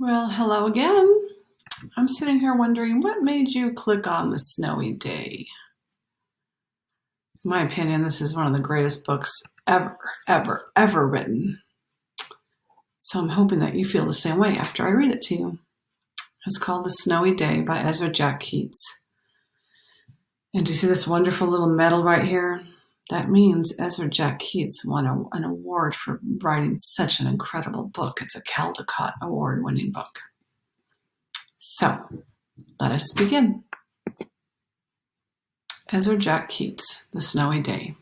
Well, hello again. I'm sitting here wondering what made you click on The Snowy Day? In my opinion, this is one of the greatest books ever written. So I'm hoping that you feel the same way after I read it to you. It's called The Snowy Day by Ezra Jack Keats. And do you see this wonderful little medal right here? That means Ezra Jack Keats won an award for writing such an incredible book. It's a Caldecott Award-winning book. So, let us begin. Ezra Jack Keats, The Snowy Day.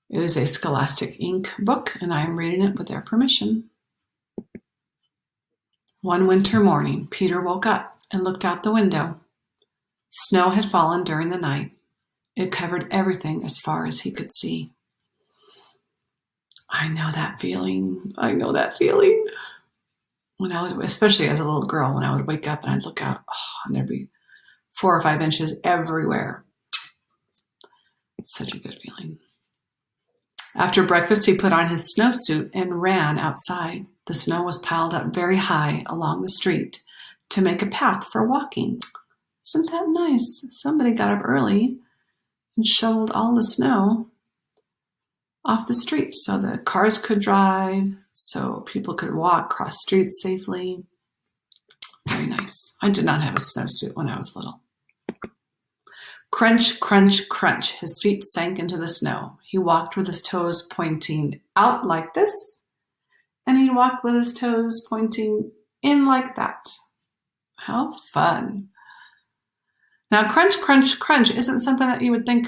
It is a Scholastic Inc. book, and I am reading it with their permission. One winter morning, Peter woke up and looked out the window. Snow had fallen during the night. It covered everything as far as he could see. I know that feeling. When I would, especially as a little girl, when I would wake up and I'd look out, and there'd be 4 or 5 inches everywhere. It's such a good feeling. After breakfast, he put on his snowsuit and ran outside. The snow was piled up very high along the street to make a path for walking. Isn't that nice? Somebody got up early and shoveled all the snow off the street so the cars could drive, so people could walk across streets safely. Very nice. I did not have a snowsuit when I was little. Crunch, crunch, crunch. His feet sank into the snow. He walked with his toes pointing out like this, and he walked with his toes pointing in like that. How fun. Now, crunch, crunch, crunch isn't something that you would think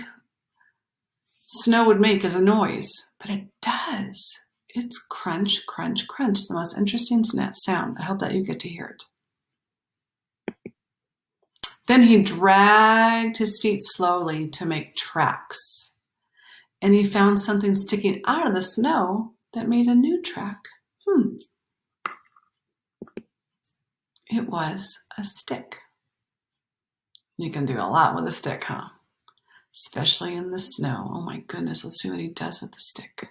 snow would make as a noise, but it does. It's crunch, crunch, crunch, the most interesting sound. I hope that you get to hear it. Then he dragged his feet slowly to make tracks, and he found something sticking out of the snow that made a new track. It was a stick. You can do a lot with a stick, huh? Especially in the snow. Oh my goodness, let's see what he does with the stick.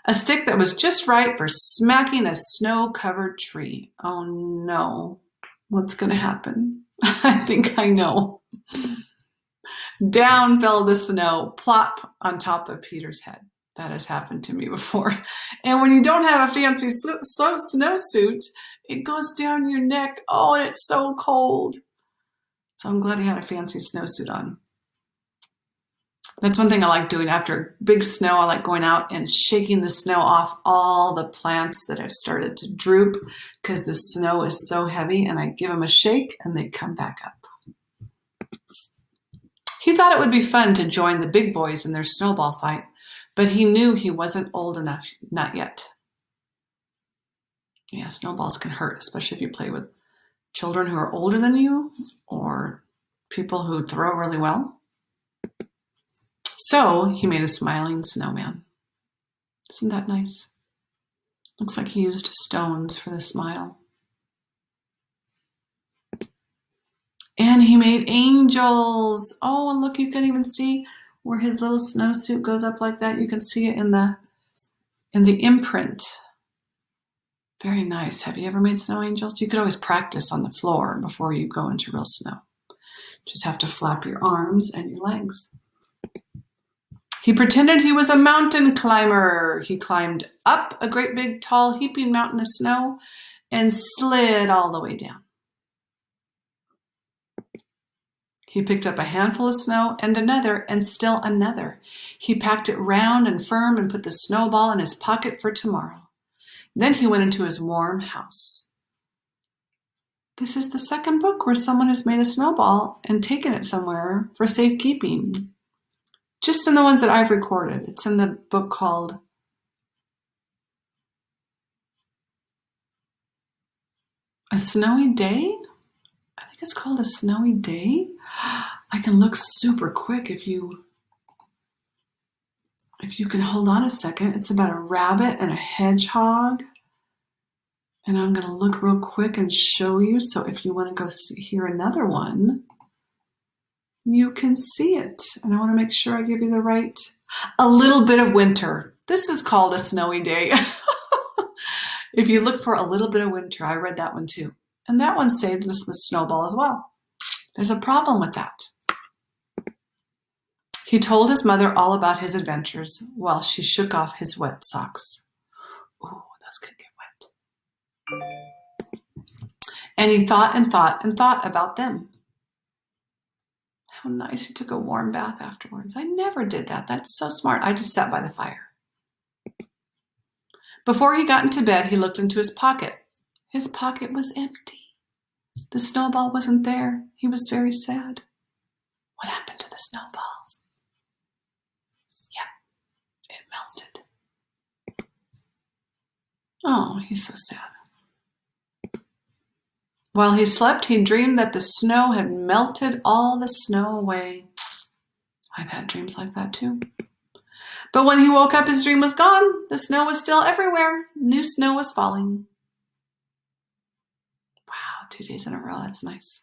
A stick that was just right for smacking a snow-covered tree. Oh no, what's going to happen? I think I know. Down fell the snow, plop, on top of Peter's head. That has happened to me before. And when you don't have a fancy snowsuit, it goes down your neck. Oh, and it's so cold. So I'm glad he had a fancy snowsuit on. That's one thing I like doing after big snow. I like going out and shaking the snow off all the plants that have started to droop because the snow is so heavy, and I give them a shake and they come back up. He thought it would be fun to join the big boys in their snowball fight, but he knew he wasn't old enough, not yet. Yeah, snowballs can hurt, especially if you play with children who are older than you or people who throw really well. So he made a smiling snowman. Isn't that nice? Looks like he used stones for the smile. And he made angels. Oh, and look, you can even see where his little snowsuit goes up like that. You can see it in the imprint. Very nice. Have you ever made snow angels? You could always practice on the floor before you go into real snow. Just have to flap your arms and your legs. He pretended he was a mountain climber. He climbed up a great big tall heaping mountain of snow and slid all the way down. He picked up a handful of snow and another and still another. He packed it round and firm and put the snowball in his pocket for tomorrow. Then he went into his warm house. This is the second book where someone has made a snowball and taken it somewhere for safekeeping. Just in the ones that I've recorded. It's in the book called A Snowy Day? I think it's called A Snowy Day. I can look super quick if you can hold on a second. It's about a rabbit and a hedgehog. And I'm going to look real quick and show you. So if you want to go hear another one, you can see it. And I want to make sure I give you the right. A Little Bit of Winter. This is called A Snowy Day. If you look for a little bit of winter, I read that one too. And that one saved a snowball as well. There's a problem with that. He told his mother all about his adventures while she shook off his wet socks. Ooh, those could get wet. And he thought and thought and thought about them. How nice he took a warm bath afterwards. I never did that. That's so smart. I just sat by the fire. Before he got into bed, he looked into his pocket. His pocket was empty. The snowball wasn't there. He was very sad. What happened to the snowball? Yep, it melted. Oh, he's so sad. While he slept, he dreamed that the snow had melted all the snow away. I've had dreams like that too. But when he woke up, his dream was gone. The snow was still everywhere. New snow was falling. Wow, 2 days in a row. That's nice.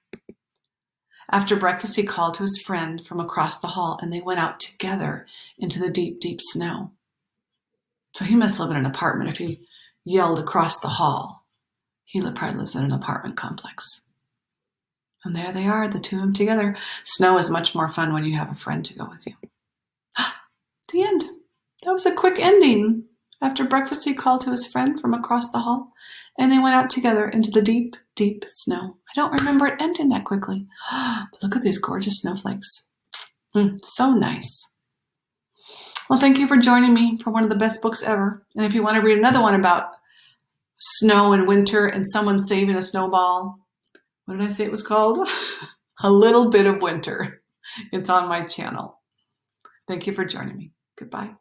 After breakfast, he called to his friend from across the hall, and they went out together into the deep, deep snow. So he must live in an apartment if he yelled across the hall. He probably lives in an apartment complex. And there they are, the two of them together. Snow is much more fun when you have a friend to go with you. The end. That was a quick ending. After breakfast, he called to his friend from across the hall, and they went out together into the deep, deep snow. I don't remember it ending that quickly. But look at these gorgeous snowflakes. So nice. Well, thank you for joining me for one of the best books ever. And if you want to read another one about snow and winter and someone saving a snowball, what did I say it was called? A Little Bit of Winter. It's on my channel. Thank you for joining me. Goodbye.